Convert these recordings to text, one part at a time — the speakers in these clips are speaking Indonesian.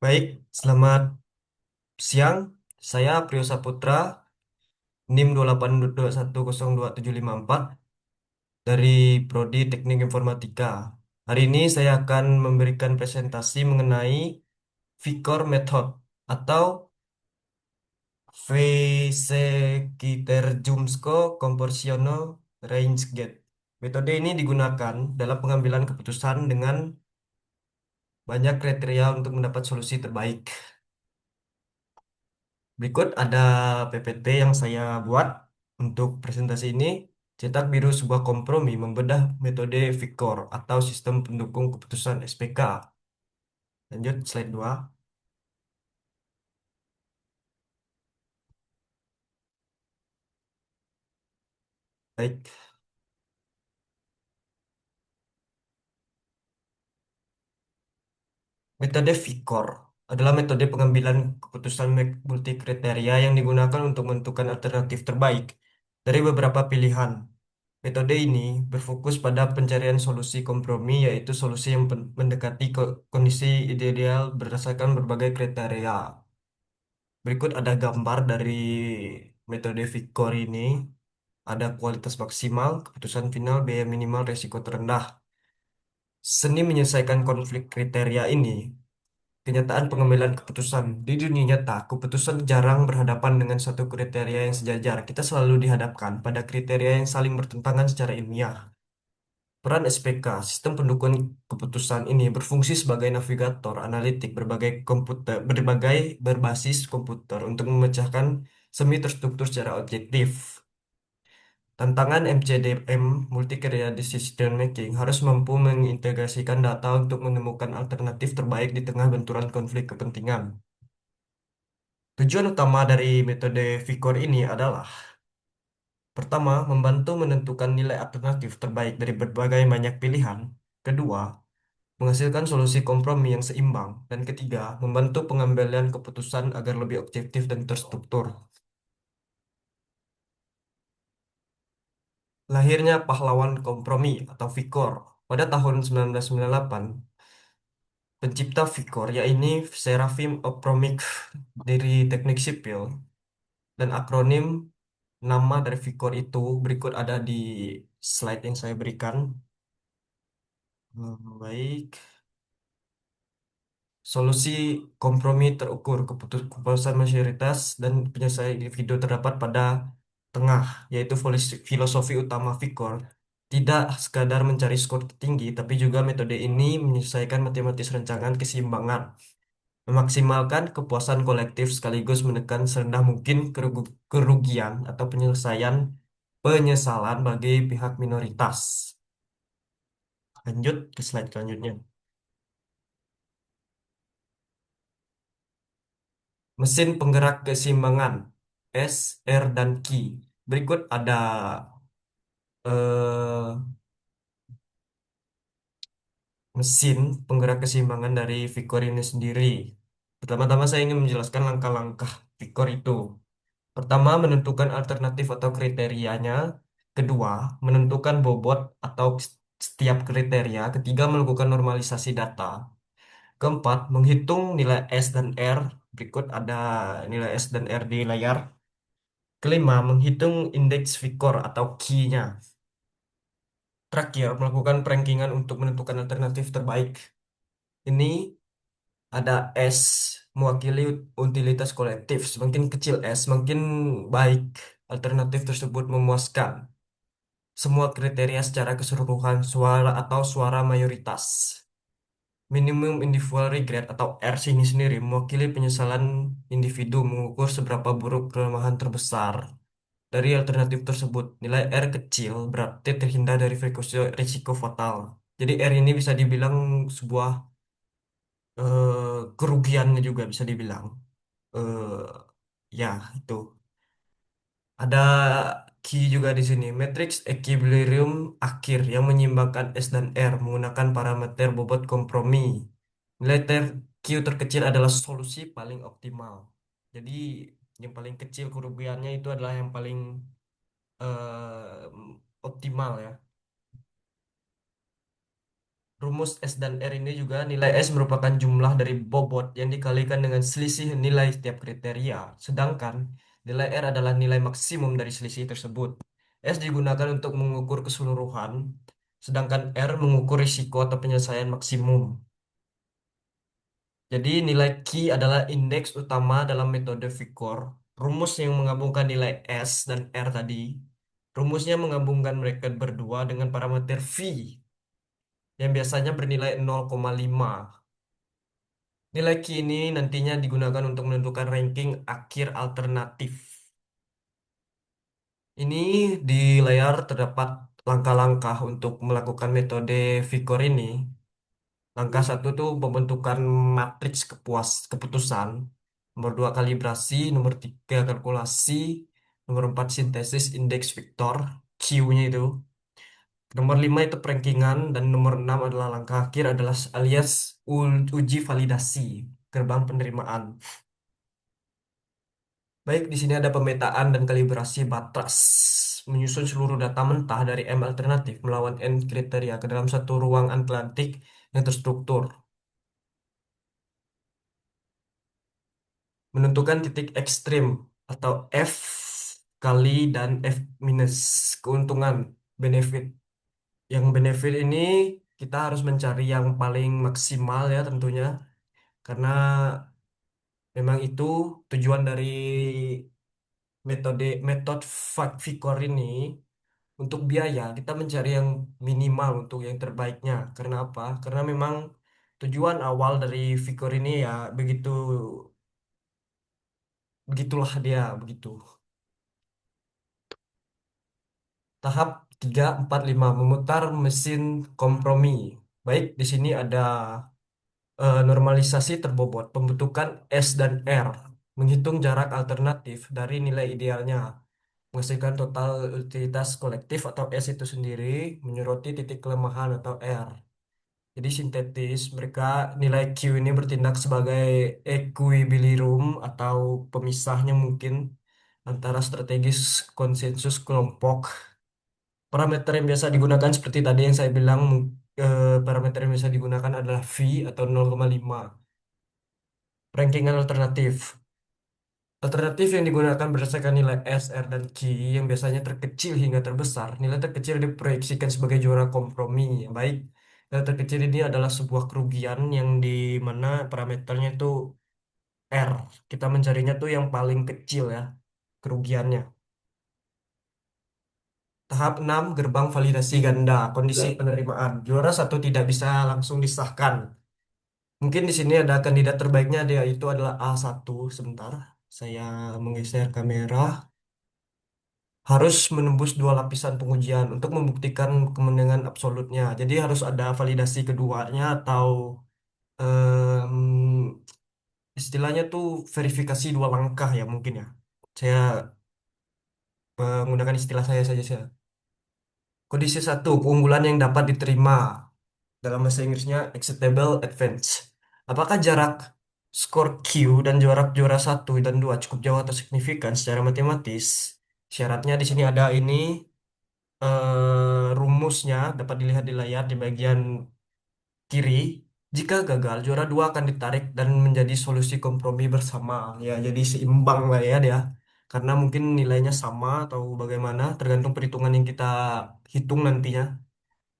Baik, selamat siang. Saya Priyo Saputra, NIM 282102754 dari Prodi Teknik Informatika. Hari ini saya akan memberikan presentasi mengenai Vicor Method atau Vesekiterjumsko Komporsiono Range Gate. Metode ini digunakan dalam pengambilan keputusan dengan banyak kriteria untuk mendapat solusi terbaik. Berikut ada PPT yang saya buat untuk presentasi ini. Cetak biru sebuah kompromi membedah metode VICOR atau sistem pendukung keputusan SPK. Lanjut slide 2. Baik, metode VICOR adalah metode pengambilan keputusan multikriteria yang digunakan untuk menentukan alternatif terbaik dari beberapa pilihan. Metode ini berfokus pada pencarian solusi kompromi, yaitu solusi yang mendekati kondisi ideal berdasarkan berbagai kriteria. Berikut ada gambar dari metode Vicor ini. Ada kualitas maksimal, keputusan final, biaya minimal, resiko terendah. Seni menyelesaikan konflik kriteria ini. Kenyataan pengambilan keputusan. Di dunia nyata, keputusan jarang berhadapan dengan satu kriteria yang sejajar. Kita selalu dihadapkan pada kriteria yang saling bertentangan secara ilmiah. Peran SPK, sistem pendukung keputusan ini berfungsi sebagai navigator analitik berbagai berbasis komputer untuk memecahkan semi terstruktur secara objektif. Tantangan MCDM, Multi-Area Decision Making, harus mampu mengintegrasikan data untuk menemukan alternatif terbaik di tengah benturan konflik kepentingan. Tujuan utama dari metode VICOR ini adalah: pertama, membantu menentukan nilai alternatif terbaik dari berbagai banyak pilihan. Kedua, menghasilkan solusi kompromi yang seimbang. Dan ketiga, membantu pengambilan keputusan agar lebih objektif dan terstruktur. Lahirnya pahlawan kompromi atau Vicor pada tahun 1998, pencipta Vicor yaitu Serafim Opromik dari Teknik Sipil, dan akronim nama dari Vicor itu berikut ada di slide yang saya berikan. Baik. Solusi kompromi terukur keputusan mayoritas dan penyelesaian individu terdapat pada tengah, yaitu filosofi utama Vicor. Tidak sekadar mencari skor tertinggi, tapi juga metode ini menyelesaikan matematis rancangan keseimbangan, memaksimalkan kepuasan kolektif sekaligus menekan serendah mungkin kerugian atau penyesalan bagi pihak minoritas. Lanjut ke slide selanjutnya. Mesin penggerak keseimbangan S, R, dan Q. Berikut ada eh, mesin penggerak keseimbangan dari Vicor ini sendiri. Pertama-tama saya ingin menjelaskan langkah-langkah Vicor itu. Pertama, menentukan alternatif atau kriterianya. Kedua, menentukan bobot atau setiap kriteria. Ketiga, melakukan normalisasi data. Keempat, menghitung nilai S dan R. Berikut ada nilai S dan R di layar. Kelima, menghitung indeks Vicor atau Q-nya. Terakhir, melakukan perankingan untuk menentukan alternatif terbaik. Ini ada S, mewakili utilitas kolektif. Semakin kecil S, semakin baik alternatif tersebut memuaskan semua kriteria secara keseluruhan, suara atau suara mayoritas. Minimum individual regret atau R ini sendiri mewakili penyesalan individu, mengukur seberapa buruk kelemahan terbesar dari alternatif tersebut. Nilai R kecil berarti terhindar dari risiko fatal. Jadi R ini bisa dibilang sebuah kerugiannya juga bisa dibilang. Ya, itu. Ada key juga di sini. Matrix equilibrium akhir yang menyeimbangkan S dan R menggunakan parameter bobot kompromi. Nilai Q terkecil adalah solusi paling optimal. Jadi yang paling kecil kerugiannya itu adalah yang paling optimal ya. Rumus S dan R ini juga nilai S merupakan jumlah dari bobot yang dikalikan dengan selisih nilai setiap kriteria. Sedangkan nilai R adalah nilai maksimum dari selisih tersebut. S digunakan untuk mengukur keseluruhan, sedangkan R mengukur risiko atau penyelesaian maksimum. Jadi nilai Q adalah indeks utama dalam metode Vicor. Rumus yang menggabungkan nilai S dan R tadi. Rumusnya menggabungkan mereka berdua dengan parameter V yang biasanya bernilai 0,5. Nilai Q ini nantinya digunakan untuk menentukan ranking akhir alternatif. Ini di layar terdapat langkah-langkah untuk melakukan metode Vicor ini. Langkah satu tuh pembentukan matriks keputusan. Nomor dua kalibrasi, nomor tiga kalkulasi, nomor empat sintesis indeks vektor, Q-nya itu. Nomor lima itu perankingan dan nomor enam adalah langkah akhir adalah alias uji validasi gerbang penerimaan. Baik, di sini ada pemetaan dan kalibrasi batas. Menyusun seluruh data mentah dari M alternatif melawan N kriteria ke dalam satu ruang atlantik yang terstruktur. Menentukan titik ekstrim atau F kali dan F minus keuntungan benefit. Yang benefit ini kita harus mencari yang paling maksimal ya tentunya karena memang itu tujuan dari metode Vicor ini. Untuk biaya kita mencari yang minimal untuk yang terbaiknya. Karena apa? Karena memang tujuan awal dari Vicor ini ya begitu begitulah dia begitu. Tahap 3, 4, 5 memutar mesin kompromi. Baik, di sini ada normalisasi terbobot, pembentukan S dan R, menghitung jarak alternatif dari nilai idealnya, menghasilkan total utilitas kolektif atau S itu sendiri, menyoroti titik kelemahan atau R. Jadi sintetis, mereka nilai Q ini bertindak sebagai equilibrium atau pemisahnya mungkin antara strategis konsensus kelompok. Parameter yang biasa digunakan seperti tadi yang saya bilang, parameter yang biasa digunakan adalah V atau 0,5. Rankingan alternatif. Alternatif yang digunakan berdasarkan nilai S, R, dan Q yang biasanya terkecil hingga terbesar. Nilai terkecil diproyeksikan sebagai juara kompromi. Baik, nilai terkecil ini adalah sebuah kerugian yang di mana parameternya itu R. Kita mencarinya tuh yang paling kecil ya, kerugiannya. Tahap 6 gerbang validasi ganda, kondisi penerimaan. Juara satu tidak bisa langsung disahkan. Mungkin di sini ada kandidat terbaiknya, dia itu adalah A1. Sebentar, saya menggeser kamera. Harus menembus dua lapisan pengujian untuk membuktikan kemenangan absolutnya. Jadi harus ada validasi keduanya atau em, istilahnya tuh verifikasi dua langkah ya mungkin ya. Saya menggunakan istilah saya saja. Kondisi satu, keunggulan yang dapat diterima. Dalam bahasa Inggrisnya acceptable advance. Apakah jarak skor Q dan jarak juara satu dan 2 cukup jauh atau signifikan secara matematis? Syaratnya di sini ada ini rumusnya dapat dilihat di layar di bagian kiri. Jika gagal, juara dua akan ditarik dan menjadi solusi kompromi bersama. Ya, jadi seimbang lah ya dia. Karena mungkin nilainya sama atau bagaimana, tergantung perhitungan yang kita hitung nantinya.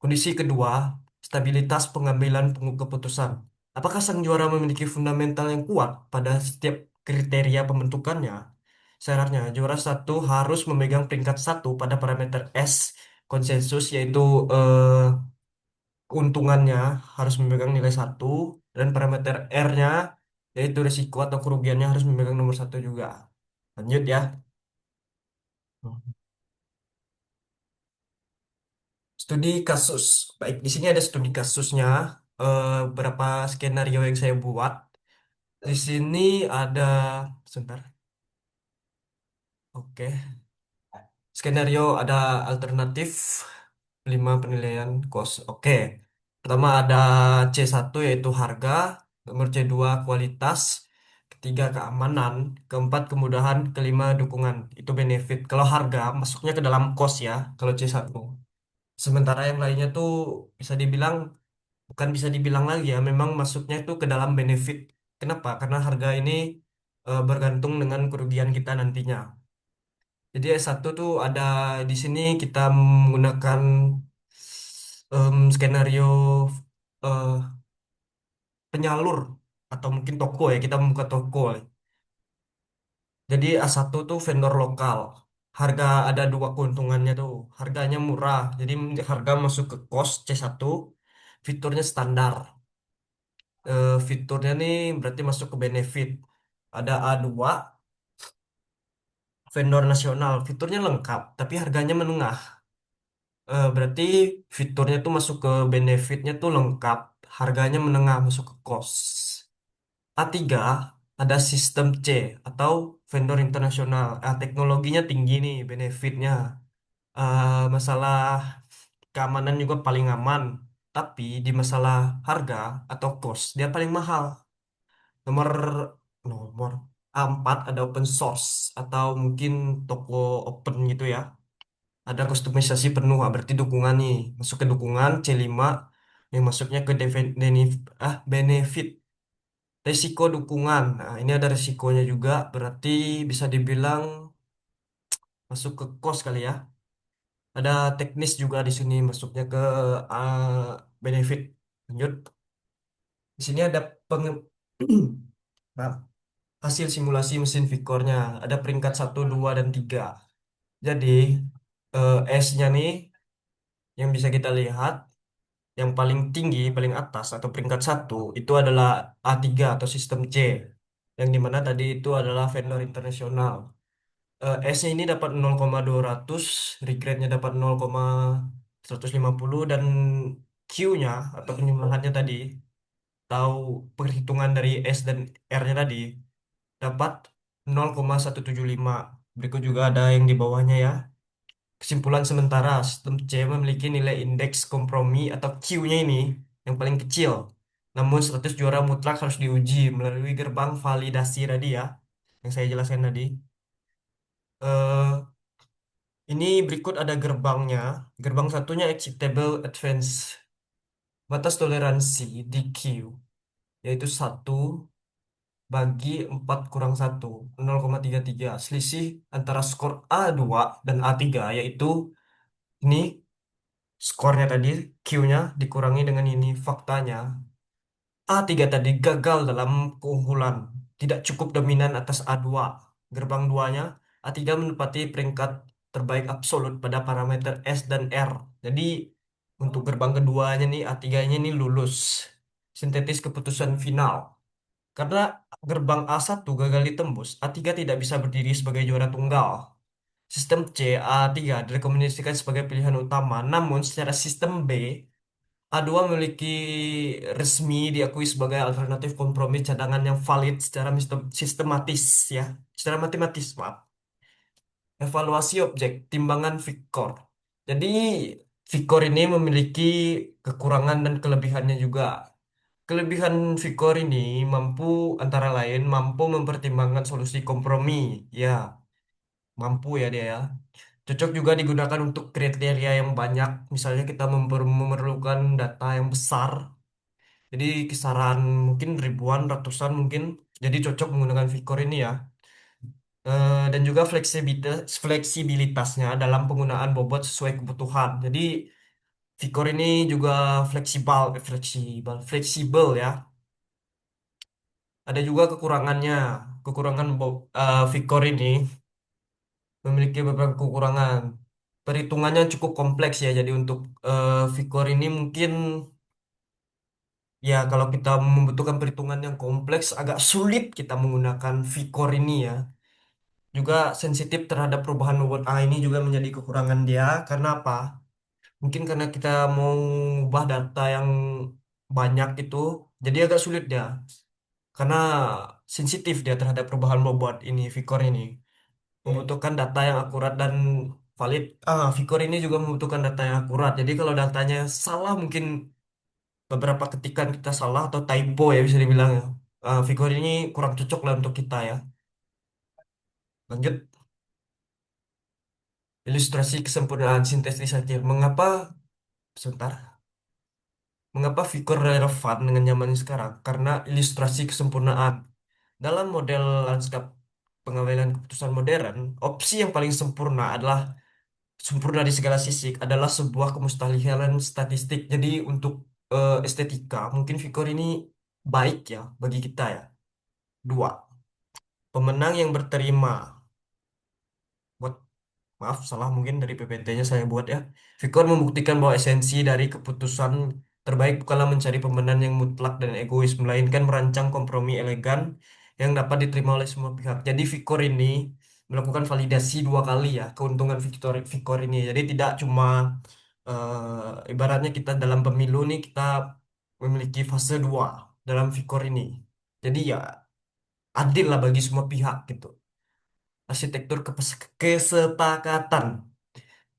Kondisi kedua, stabilitas pengambilan keputusan. Apakah sang juara memiliki fundamental yang kuat pada setiap kriteria pembentukannya? Syaratnya, juara satu harus memegang peringkat satu pada parameter S konsensus, yaitu keuntungannya harus memegang nilai satu, dan parameter R-nya, yaitu risiko atau kerugiannya harus memegang nomor satu juga. Lanjut ya. Studi kasus. Baik, di sini ada studi kasusnya. Berapa skenario yang saya buat. Di sini ada, sebentar. Oke. Skenario ada alternatif 5 penilaian cost. Oke. Pertama ada C1 yaitu harga, nomor C2 kualitas, ketiga keamanan, keempat kemudahan, kelima dukungan. Itu benefit. Kalau harga masuknya ke dalam cost ya, kalau C1. Sementara yang lainnya tuh bisa dibilang bukan bisa dibilang lagi ya, memang masuknya itu ke dalam benefit. Kenapa? Karena harga ini bergantung dengan kerugian kita nantinya. Jadi S1 tuh ada di sini kita menggunakan skenario eh, penyalur atau mungkin toko ya, kita membuka toko ya. Jadi A1 tuh vendor lokal. Harga ada dua keuntungannya tuh. Harganya murah. Jadi harga masuk ke kos C1, fiturnya standar. Fiturnya nih berarti masuk ke benefit. Ada A2, vendor nasional. Fiturnya lengkap, tapi harganya menengah. Berarti fiturnya tuh masuk ke benefitnya tuh lengkap. Harganya menengah masuk ke kos. A3 ada sistem C atau vendor internasional. Teknologinya tinggi nih, benefitnya. Masalah keamanan juga paling aman. Tapi di masalah harga atau cost, dia paling mahal. Nomor nomor A4 ada open source atau mungkin toko open gitu ya. Ada kustomisasi penuh, berarti dukungan nih. Masuk ke dukungan C5 yang masuknya ke benefit. Risiko dukungan. Nah, ini ada risikonya juga, berarti bisa dibilang masuk ke cost kali ya. Ada teknis juga di sini masuknya ke benefit. Lanjut. Di sini ada Maaf. Hasil simulasi mesin Vicornya. Ada peringkat 1, 2, dan 3. Jadi S-nya nih yang bisa kita lihat yang paling tinggi, paling atas atau peringkat 1 itu adalah A3 atau sistem C. Yang dimana tadi itu adalah vendor internasional. S-nya ini dapat 0,200, regret-nya dapat 0,150 dan Q-nya atau penjumlahannya tadi, tahu perhitungan dari S dan R-nya tadi, dapat 0,175. Berikut juga ada yang di bawahnya ya. Kesimpulan sementara, sistem C memiliki nilai indeks kompromi atau Q-nya ini yang paling kecil. Namun status juara mutlak harus diuji melalui gerbang validasi tadi ya, yang saya jelaskan tadi. Eh, Ini berikut ada gerbangnya. Gerbang satunya acceptable advance. Batas toleransi DQ yaitu 1/4 - 1, 0,33. Selisih antara skor A2 dan A3 yaitu ini skornya tadi, Q-nya dikurangi dengan ini. Faktanya A3 tadi gagal dalam keunggulan. Tidak cukup dominan atas A2. Gerbang duanya, A3 menempati peringkat terbaik absolut pada parameter S dan R. Jadi untuk gerbang keduanya nih, A3-nya ini lulus. Sintetis keputusan final. Karena gerbang A1 gagal ditembus, A3 tidak bisa berdiri sebagai juara tunggal. Sistem C, A3 direkomendasikan sebagai pilihan utama. Namun secara sistem B, A2 memiliki resmi diakui sebagai alternatif kompromi cadangan yang valid secara sistematis ya, secara matematis, maaf. Evaluasi objek, timbangan Vicor. Jadi Vicor ini memiliki kekurangan dan kelebihannya juga. Kelebihan Vicor ini mampu antara lain mampu mempertimbangkan solusi kompromi, ya, mampu ya dia ya. Cocok juga digunakan untuk kriteria yang banyak. Misalnya kita memerlukan data yang besar. Jadi kisaran mungkin ribuan, ratusan mungkin. Jadi cocok menggunakan Vicor ini ya. Dan juga fleksibilitasnya dalam penggunaan bobot sesuai kebutuhan. Jadi Vicor ini juga fleksibel ya. Ada juga kekurangannya. Vicor ini memiliki beberapa kekurangan. Perhitungannya cukup kompleks ya. Jadi untuk Vicor ini mungkin ya kalau kita membutuhkan perhitungan yang kompleks agak sulit kita menggunakan Vicor ini ya. Juga sensitif terhadap perubahan bobot A ini juga menjadi kekurangan dia. Karena apa? Mungkin karena kita mau mengubah data yang banyak itu, jadi agak sulit dia. Karena sensitif dia terhadap perubahan bobot ini, Vicor ini. Membutuhkan data yang akurat dan valid. Vicor ini juga membutuhkan data yang akurat. Jadi kalau datanya salah, mungkin beberapa ketikan kita salah atau typo ya bisa dibilang ya. Vicor ini kurang cocok lah untuk kita ya. Lanjut, ilustrasi kesempurnaan sintesis akhir. Mengapa? Sebentar. Mengapa Vicor relevan dengan zaman sekarang? Karena ilustrasi kesempurnaan. Dalam model lanskap pengambilan keputusan modern, opsi yang paling sempurna di segala sisi adalah sebuah kemustahilan statistik. Jadi untuk estetika, mungkin Vicor ini baik ya bagi kita ya. Dua, pemenang yang berterima. Buat Maaf, salah mungkin dari PPT-nya saya buat ya. Victor membuktikan bahwa esensi dari keputusan terbaik bukanlah mencari pemenang yang mutlak dan egois, melainkan merancang kompromi elegan yang dapat diterima oleh semua pihak. Jadi Victor ini melakukan validasi dua kali ya, keuntungan Victor ini. Jadi tidak cuma ibaratnya kita dalam pemilu nih kita memiliki fase dua dalam Victor ini. Jadi ya adil lah bagi semua pihak gitu. Arsitektur kesepakatan.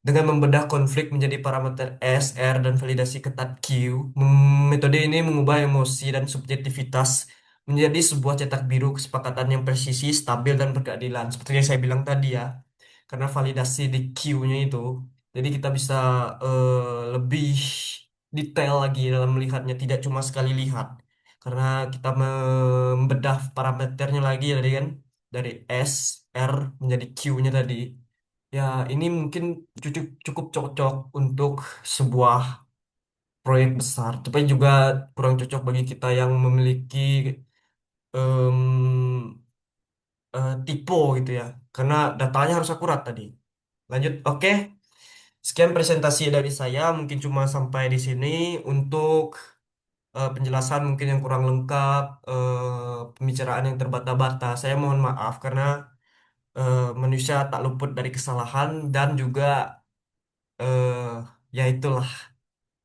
Dengan membedah konflik menjadi parameter S, R, dan validasi ketat Q, metode ini mengubah emosi dan subjektivitas menjadi sebuah cetak biru kesepakatan yang presisi, stabil, dan berkeadilan. Seperti yang saya bilang tadi ya, karena validasi di Q-nya itu, jadi kita bisa lebih detail lagi dalam melihatnya, tidak cuma sekali lihat. Karena kita membedah parameternya lagi dari kan, dari S, R, menjadi Q-nya tadi. Ya, ini mungkin cukup cocok untuk sebuah proyek besar, tapi juga kurang cocok bagi kita yang memiliki em, tipe gitu ya, karena datanya harus akurat tadi. Lanjut, oke. Sekian presentasi dari saya, mungkin cuma sampai di sini untuk penjelasan mungkin yang kurang lengkap, pembicaraan yang terbata-bata. Saya mohon maaf karena manusia tak luput dari kesalahan dan juga eh ya itulah.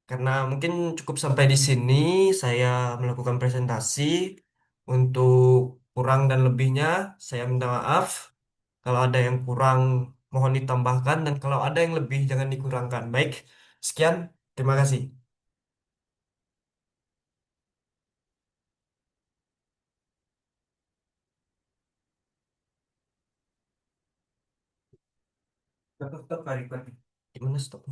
Karena mungkin cukup sampai di sini saya melakukan presentasi. Untuk kurang dan lebihnya saya minta maaf. Kalau ada yang kurang mohon ditambahkan dan kalau ada yang lebih jangan dikurangkan. Baik, sekian. Terima kasih. Stop, stop, tarik lagi. Gimana stop?